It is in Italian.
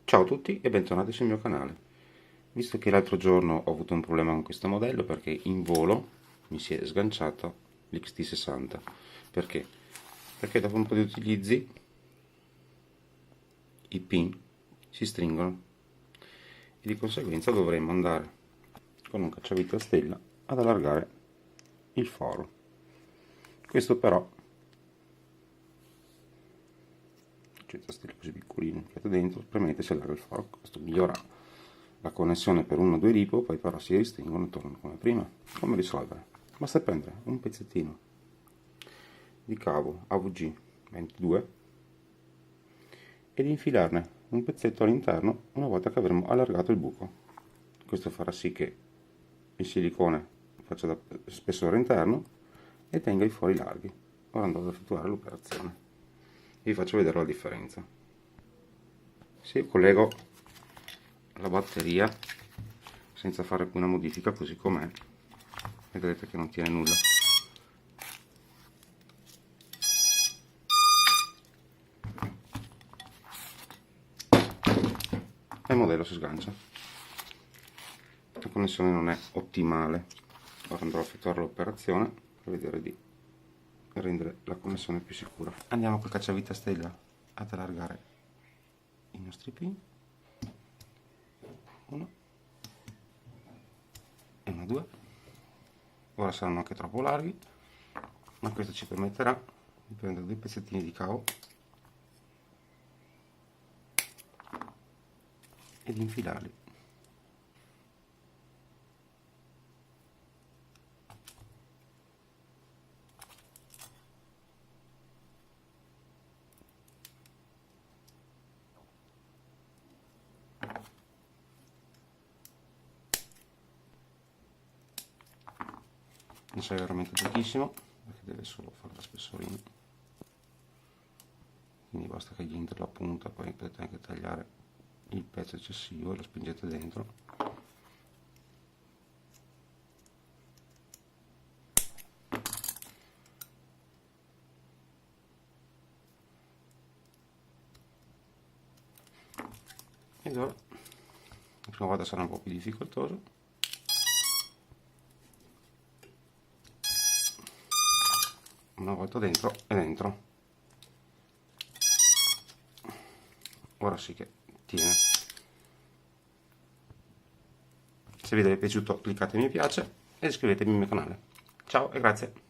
Ciao a tutti e bentornati sul mio canale. Visto che l'altro giorno ho avuto un problema con questo modello perché in volo mi si è sganciato l'XT60. Perché? Perché dopo un po' di utilizzi i pin si stringono e di conseguenza dovremmo andare con un cacciavite a stella ad allargare il foro. Questo però c'è la stella così piccolino che dentro, premete si allarga il foro. Questo migliora la connessione per uno o due ripo, poi però si ristringono e tornano come prima. Come risolvere? Basta prendere un pezzettino di cavo AVG 22 ed infilarne un pezzetto all'interno una volta che avremo allargato il buco. Questo farà sì che il silicone faccia da spessore interno e tenga i fori larghi. Ora andrò ad effettuare l'operazione e vi faccio vedere la differenza. Se collego la batteria senza fare alcuna modifica così com'è, vedrete che non tiene nulla. E il modello si sgancia. La connessione non è ottimale. Ora andrò a effettuare l'operazione per vedere di rendere la connessione più sicura. Andiamo col cacciavite a stella ad allargare i nostri pin. 1 e 1, 2. Ora saranno anche troppo larghi, ma questo ci permetterà di prendere dei pezzettini di cavo ed infilarli. Non serve veramente pochissimo perché deve solo fare la spessorina, quindi basta che gli entri la punta, poi potete anche tagliare il pezzo eccessivo e lo spingete dentro. Ed ora la prima volta sarà un po' più difficoltoso. Una volta dentro è dentro. Ora sì che tiene. Se il video vi è piaciuto cliccate mi piace e iscrivetevi al mio canale. Ciao e grazie.